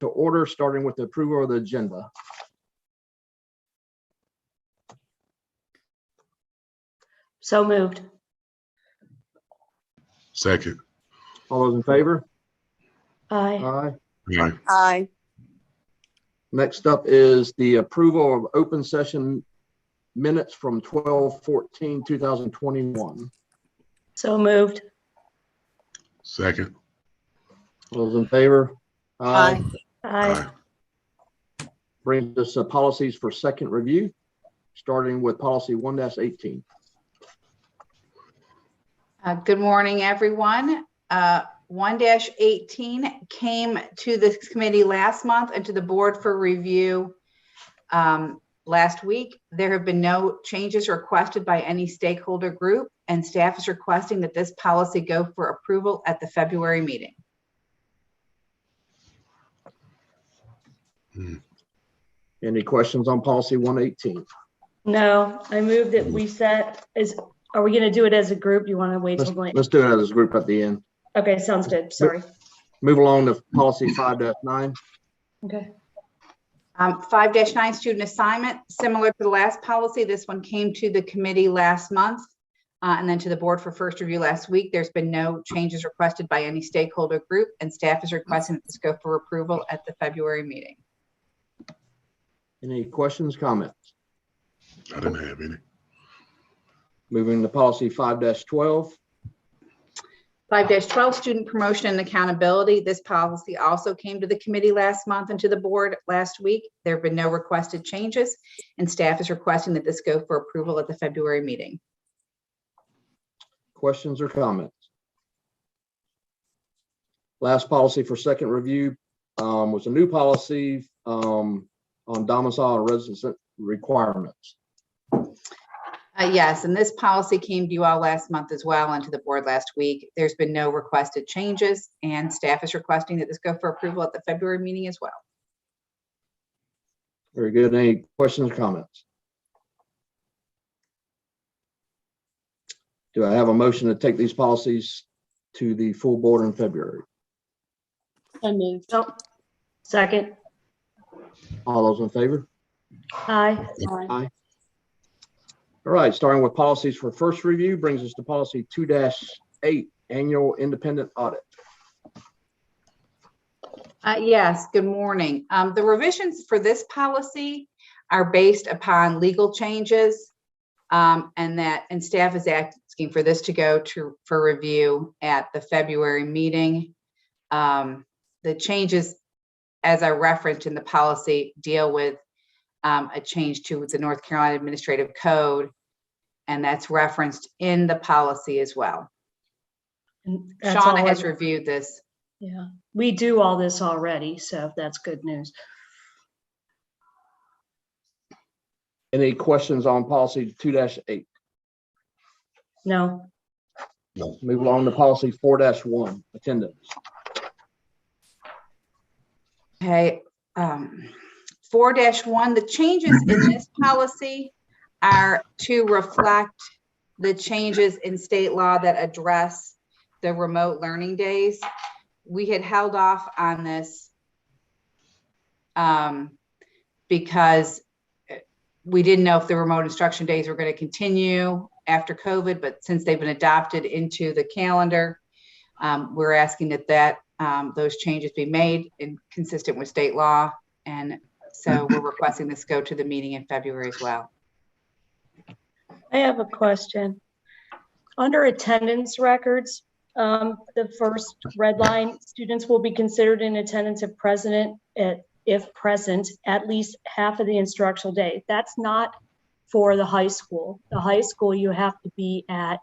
to order, starting with the approval of the agenda. So moved. Second. All those in favor? Aye. Aye. Aye. Aye. Next up is the approval of open session minutes from 12/14/2021. So moved. Second. All those in favor? Aye. Aye. Brings us to policies for second review, starting with policy 1-18. Good morning, everyone. 1-18 came to this committee last month and to the board for review last week. There have been no changes requested by any stakeholder group, and staff is requesting that this policy go for approval at the February meeting. Any questions on policy 118? No, I move that we are we going to do it as a group? Do you want to wait till late? Let's do it as a group at the end. Okay, sounds good. Sorry. Move along to policy 5-9. Okay. 5-9 student assignment, similar to the last policy. This one came to the committee last month and then to the board for first review last week. There's been no changes requested by any stakeholder group, and staff is requesting that this go for approval at the February meeting. Any questions, comments? I didn't have any. Moving to policy 5-12. 5-12 student promotion and accountability. This policy also came to the committee last month and to the board last week. There have been no requested changes, and staff is requesting that this go for approval at the February meeting. Questions or comments? Last policy for second review was a new policy on domicile and residence requirements. Yes, and this policy came to you all last month as well and to the board last week. There's been no requested changes, and staff is requesting that this go for approval at the February meeting as well. Very good. Any questions or comments? Do I have a motion to take these policies to the full board in February? I moved. Oh, second. All those in favor? Aye. Aye. All right, starting with policies for first review brings us to policy 2-8, annual independent audit. Yes, good morning. The revisions for this policy are based upon legal changes, and staff is asking for this to go for review at the February meeting. The changes, as I referenced in the policy, deal with a change to the North Carolina Administrative Code, and that's referenced in the policy as well. Shauna has reviewed this. Yeah, we do all this already, so that's good news. Any questions on policy 2-8? No. No. Move along to policy 4-1, attendance. Okay, 4-1, the changes in this policy are to reflect the changes in state law that address the remote learning days. We had held off on this because we didn't know if the remote instruction days were going to continue after COVID, but since they've been adopted into the calendar, we're asking that those changes be made and consistent with state law. And so we're requesting this go to the meeting in February as well. I have a question. Under attendance records, the first red line, students will be considered in attendance if present at least half of the instructional day. That's not for the high school. The high school, you have to be at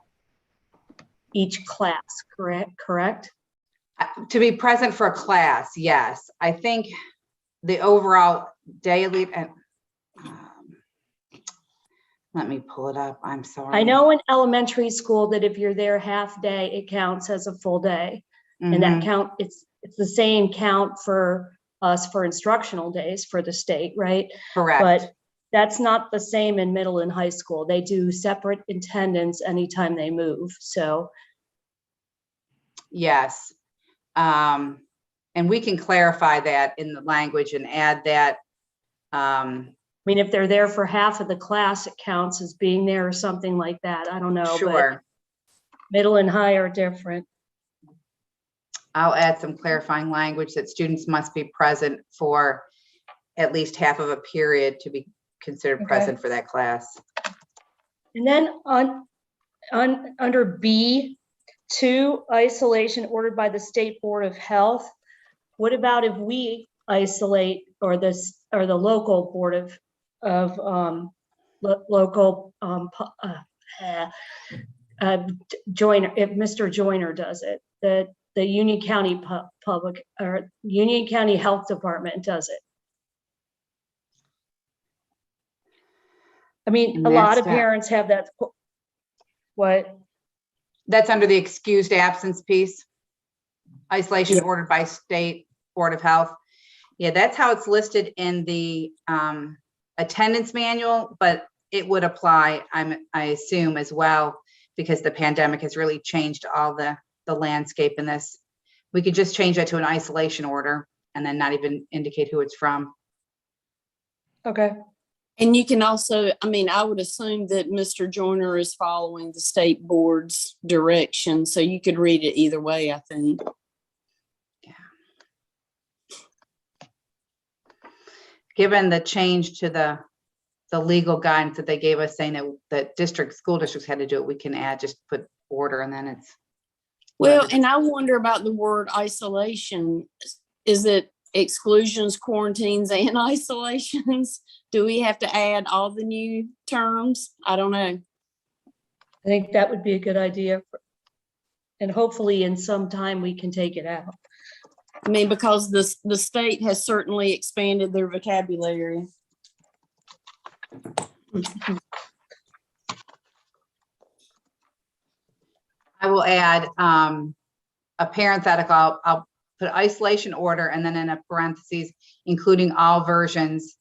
each class, correct? To be present for a class, yes. I think the overall daily, let me pull it up. I'm sorry. I know in elementary school that if you're there half day, it counts as a full day. Mm-hmm. And that count, it's the same count for us for instructional days for the state, right? Correct. But that's not the same in middle and high school. They do separate attendance anytime they move. So yes. And we can clarify that in the language and add that. I mean, if they're there for half of the class, it counts as being there or something like that. I don't know. But Sure, middle and high are different. I'll add some clarifying language that students must be present for at least half of a period to be considered Okay. present for that class. And then under B2, isolation ordered by the State Board of Health. What about if we isolate, or the local board of local Joyner, if Mr. Joyner does it, the Union County Public or Union County Health Department does it? I mean, And a lot that's of that. parents have that. What? That's under the excused absence piece. Isolation Yeah. ordered by State Board of Health. Yeah, that's how it's listed in the attendance manual, but it would apply, I assume, as well, because the pandemic has really changed all the landscape in this. We could just change that to an isolation order and then not even indicate who it's from. Okay. And you can also, I mean, I would assume that Mr. Joyner is following the state board's direction, so you could read it either way, I think. Given the change to the legal guidance that they gave us saying that school districts had to do it, we can just put order and then it's. Well, and I wonder about the word isolation. Is it exclusions, quarantines, and isolations? Do we have to add all the new terms? I don't know. I think that would be a good idea. And hopefully in some time we can take it out. I mean, because the state has certainly expanded their vocabulary. I will add a parenthetical. I'll put isolation order and then in a parentheses, including all versions,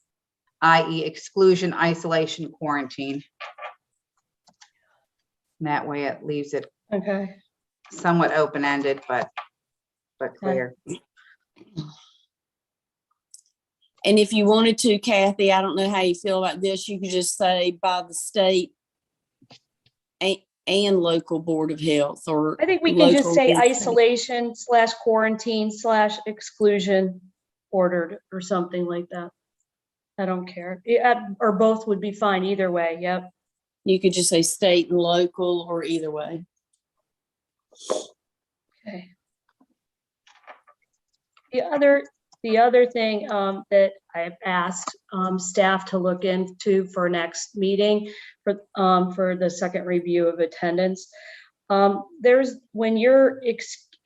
i.e. exclusion, isolation, quarantine. And that way it leaves it Okay. somewhat open-ended, but clear. And if you wanted to, Kathy, I don't know how you feel about this, you could just say by the state and local board of health, or I think we can just local say board of health. isolation / quarantine / exclusion ordered or something like that. I don't care. Yeah, or both would be fine either way. Yep. You could just say state and local, or either way. Okay. The other thing that I've asked staff to look into for next meeting for the second review of attendance, there's when you're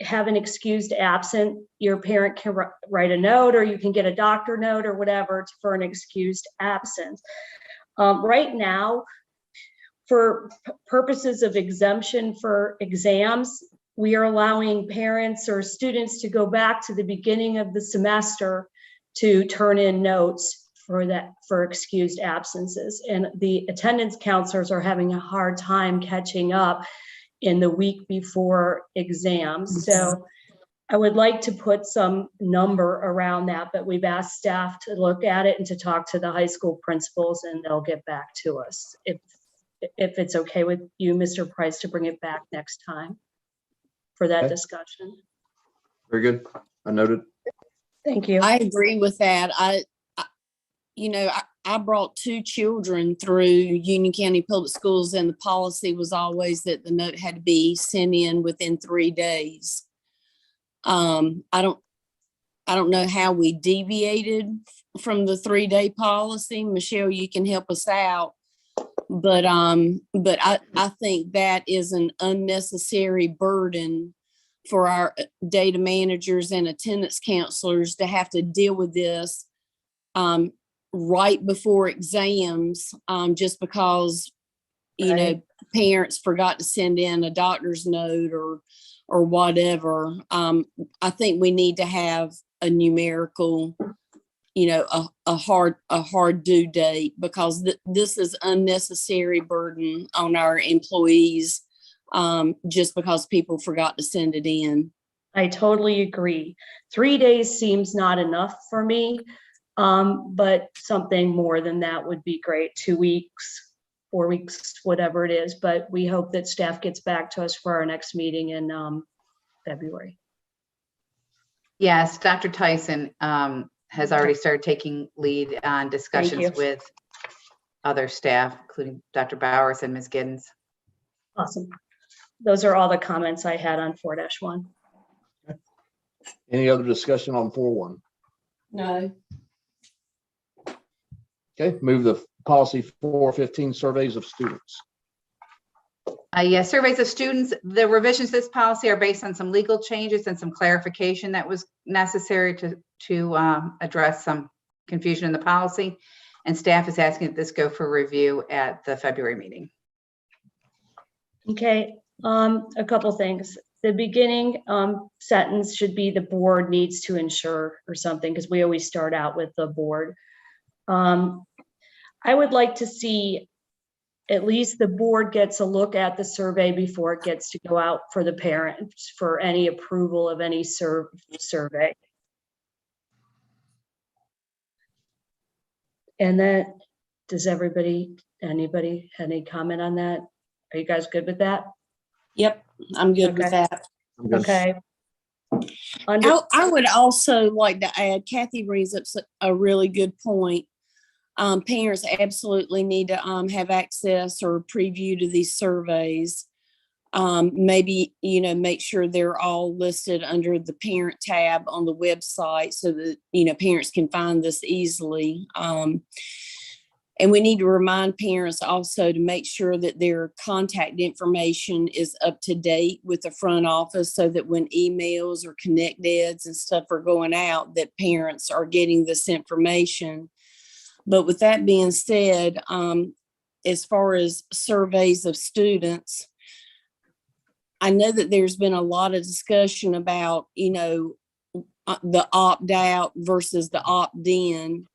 have an excused absent, your parent can write a note, or you can get a doctor note or whatever for an excused absence. Right now, for purposes of exemption for exams, we are allowing parents or students to go back to the beginning of the semester to turn in notes for excused absences. And the attendance counselors are having a hard time catching up in the week before exams. So I would like to put some number around that, but we've asked staff to look at it and to talk to the high school principals, and they'll get back to us if it's okay with you, Mr. Price, to bring it back next time for that Okay. discussion. Very good. I noted. Thank you. I agree with that. I brought 2 children through Union County Public Schools, and the policy was always that the note had to be sent in within 3 days. I don't know how we deviated from the 3-day policy. Michelle, you can help us out. But I think that is an unnecessary burden for our data managers and attendance counselors to have to deal with this right before exams, just because, parents forgot to send in a doctor's note or whatever. I think we need to have a numerical, a hard due date, because this is unnecessary burden on our employees, just because people forgot to send it in. I totally agree. 3 days seems not enough for me, but something more than that would be great. 2 weeks, 4 weeks, whatever it is. But we hope that staff gets back to us for our next meeting in February. Yes, Dr. Tyson has already started taking lead on discussions with other staff, including Dr. Bowers and Ms. Giddens. Awesome. Those are all the comments I had on 4-1. Any other discussion on 4.1? No. Okay, move the policy 4.15, surveys of students. Yes, surveys of students. The revisions to this policy are based on some legal changes and some clarification that was necessary to address some confusion in the policy. And staff is asking that this go for review at the February meeting. Okay, a couple things. The beginning sentence should be the board needs to ensure or something, because we always start out with the board. I would like to see at least the board gets a look at the survey before it gets to go out for the parents for any approval of any survey. And then, does anybody have any comment on that? Are you guys good with that? Yep, I'm good with Okay. that. I'm good. Okay. I would also like to add, Kathy brings up a really good point. Parents absolutely need to have access or preview to these surveys. Maybe, make sure they're all listed under the parent tab on the website so that, parents can find this easily. And we need to remind parents also to make sure that their contact information is up to date with the front office so that when emails or connect eds and stuff are going out, that parents are getting this information. But with that being said, as far as surveys of students, I know that there's been a lot of discussion about, the opt-out versus the opt-in.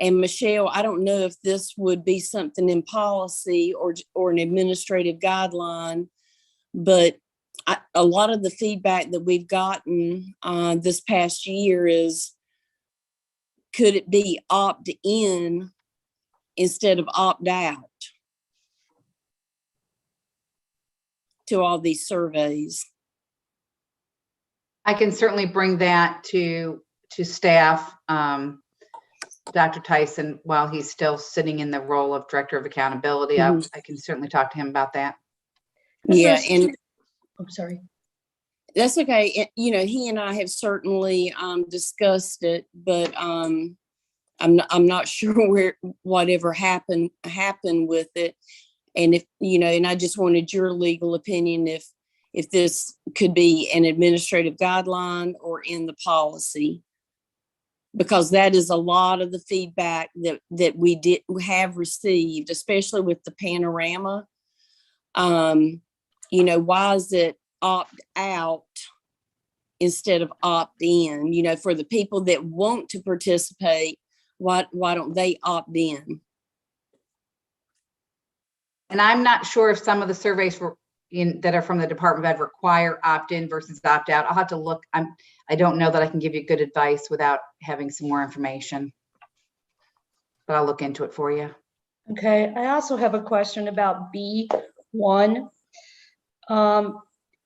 And Michelle, I don't know if this would be something in policy or an administrative guideline, but a lot of the feedback that we've gotten this past year is, could it be opt-in instead of opt-out to all these surveys? I can certainly bring that to staff, Dr. Tyson, while he's still sitting in the role of Director of Accountability. I can certainly talk to him about that. Yeah, and I'm sorry. that's okay. He and I have certainly discussed it, but I'm not sure whatever happened with it. And and I just wanted your legal opinion if this could be an administrative guideline or in the policy, because that is a lot of the feedback that we have received, especially with the panorama. Why is it opt out instead of opt in? For the people that want to participate, why don't they opt in? And I'm not sure if some of the surveys that are from the Department of Ed require opt-in versus opt-out. I'll have to look. I don't know that I can give you good advice without having some more information, but I'll look into it for you. Okay, I also have a question about B1.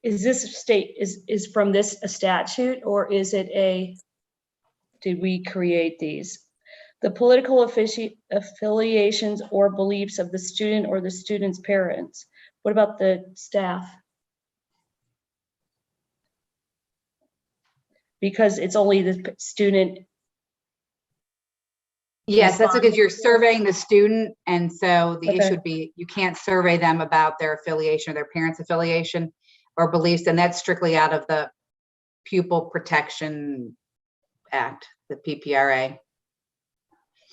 Is this is from this a statute, or is it did we create these? The political affiliations or beliefs of the student or the student's parents. What about the staff? Because it's only the student. Yes, that's because you're surveying the student. And so the Okay. issue would be, you can't survey them about their affiliation or their parents' affiliation or beliefs. And that's strictly out of the Pupil Protection Act, the PPRA.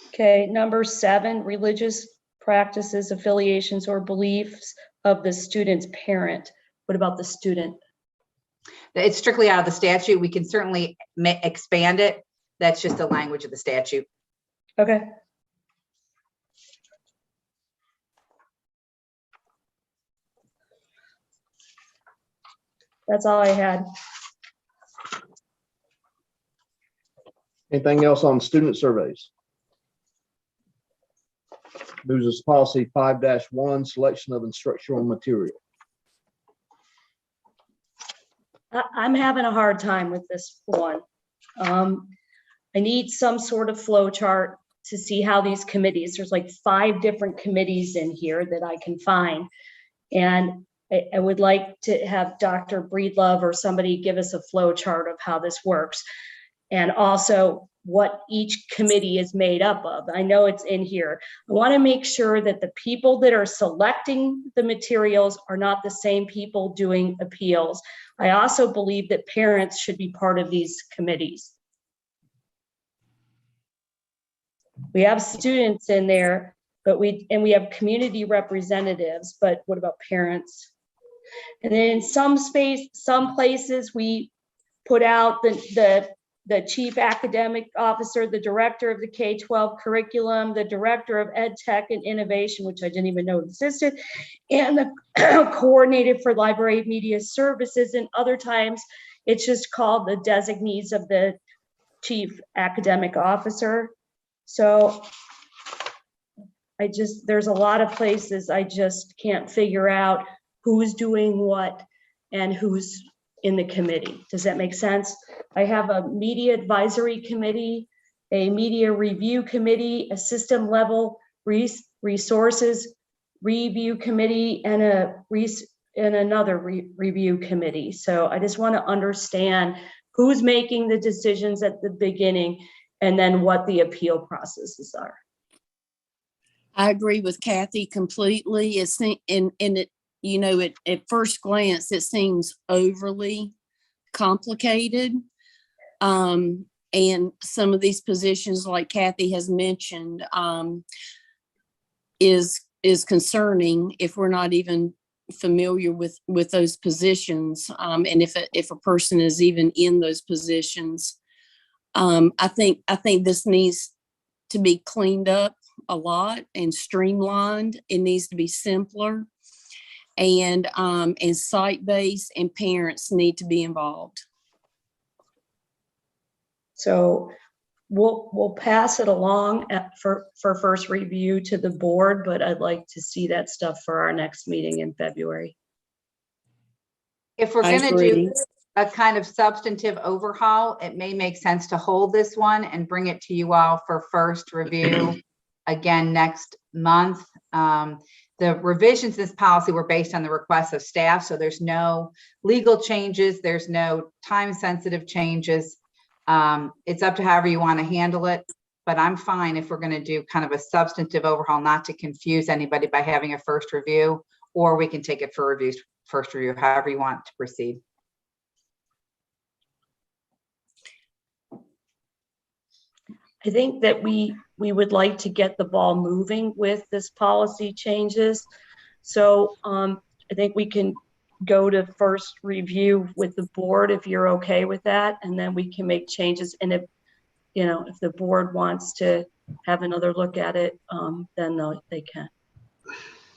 Okay, number 7, religious practices, affiliations, or beliefs of the student's parent. What about the student? It's strictly out of the statute. We can certainly expand it. That's just the language of the statute. Okay. That's all I had. Anything else on student surveys? Moves us to policy 5-1, selection of instructional material. I'm having a hard time with this one. I need some sort of flow chart to see how these committees, there's like 5 different committees in here that I can find. And I would like to have Dr. Breedlove or somebody give us a flow chart of how this works. And also what each committee is made up of. I know it's in here. I want to make sure that the people that are selecting the materials are not the same people doing appeals. I also believe that parents should be part of these committees. We have students in there, but we have community representatives, but what about parents? And then in some places we put out the chief academic officer, the director of the K-12 curriculum, the director of ed tech and innovation, which I didn't even know existed, and the coordinator for library media services. And other times it's just called the designees of the chief academic officer. So there's a lot of places I just can't figure out who's doing what and who's in the committee. Does that make sense? I have a media advisory committee, a media review committee, a system level resources review committee, and another review committee. So I just want to understand who's making the decisions at the beginning and then what the appeal processes are. I agree with Kathy completely. It's at first glance, it seems overly complicated. And some of these positions, like Kathy has mentioned, is concerning if we're not even familiar with those positions. And if a person is even in those positions, I think this needs to be cleaned up a lot and streamlined. It needs to be simpler, and site-based, and parents need to be involved. So we'll pass it along for first review to the board, but I'd like to see that stuff for our next meeting in February. If we're I going to do a kind of substantive overhaul, it may make sense to hold this one and bring it to you all for first review again next month. The revisions to this policy were based on the requests of staff, so there's no legal changes, there's no time-sensitive changes. It's up to however you want to handle it, but I'm fine if we're going to do kind of a substantive overhaul, not to confuse anybody by having a first review, or we can take it for first review, however you want to proceed. I think that we would like to get the ball moving with this policy changes. So I think we can go to first review with the board if you're okay with that, and then we can make changes. And if the board wants to have another look at it, then they can.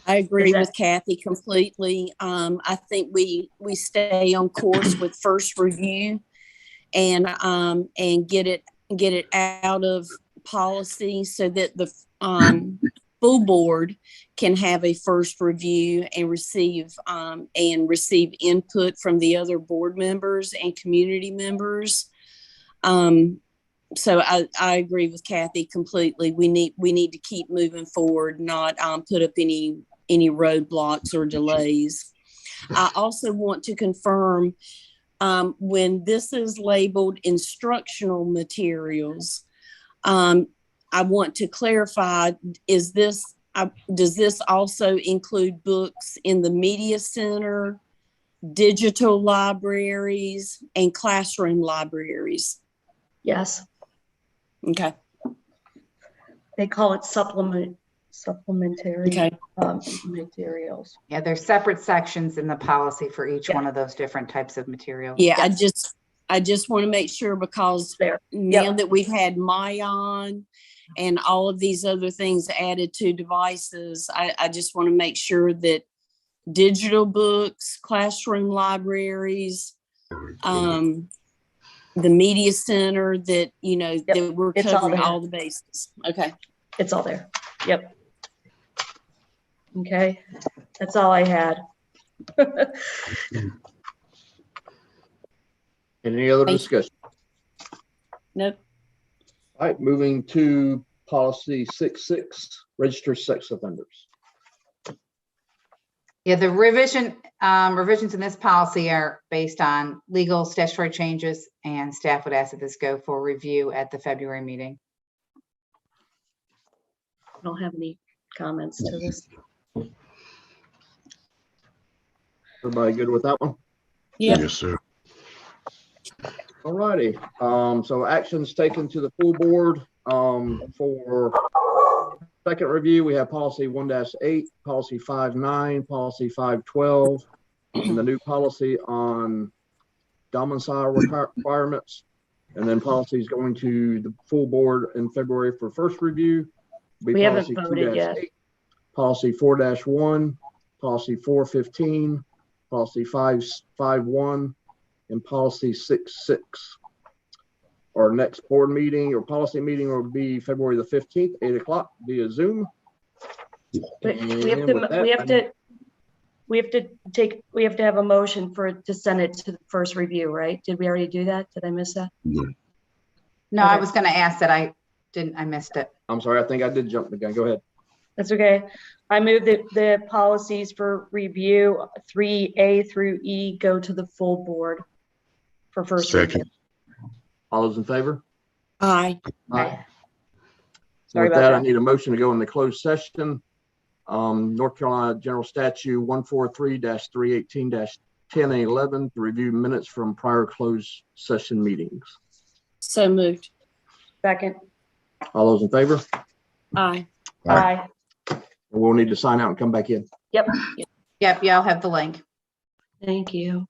I agree with Kathy completely. I think we stay on course with first review and get it out of policy so that the full board can have a first review and receive input from the other board members and community members. So I agree with Kathy completely. We need to keep moving forward, not put up any roadblocks or delays. I also want to confirm, when this is labeled instructional materials, I want to clarify, does this also include books in the media center, digital libraries, and classroom libraries? Yes. Okay. They call it supplementary materials. Yeah, there's separate sections in the policy for each one of those different types of materials. Yeah, Yes. I just want to make sure, because now that we've had Mayan and all of these other things added to devices, I just want to make sure that digital books, classroom libraries, the media center that, that we're it's all covering there. all the bases. Okay. It's all there. Yep. Okay, that's all I had. Any other Thank you. discussion? Nope. All right, moving to policy 6.6, register sex offenders. Yeah, the revisions in this policy are based on legal statutory changes, and staff would ask that this go for review at the February meeting. I don't have any comments to this. Everybody good with that one? Yep. Yes, sir. All righty. So actions taken to the full board for second review. We have policy 1-8, policy 5.9, policy 5.12, and the new policy on domicile requirements. And then policies going to the full board in February for first review. We haven't voted yet. Policy 4-1, policy 4.15, policy 5.1, and policy 6.6. Our next board meeting or policy meeting will be February the 15th, 8 o'clock via Zoom. But And we have with to, that, we have to have a motion for it to send it to the first review, right? Did we already do that? Did I miss that? No, Okay. I was going to ask that. I missed it. I'm sorry, I think I did jump the gun. Go ahead. That's okay. I move that the policies for review 3A through E go to the full board for first review. Second. All those in favor? Aye. Aye. So Sorry with about that, I that. need a motion to go into closed session. North Carolina General Statute 143-318-10 and 11 to review minutes from prior closed session meetings. So moved. Second. All those in favor? Aye. Aye. We'll need to sign out and come back in. Yep. Yep, yeah, I'll have the link. Thank you.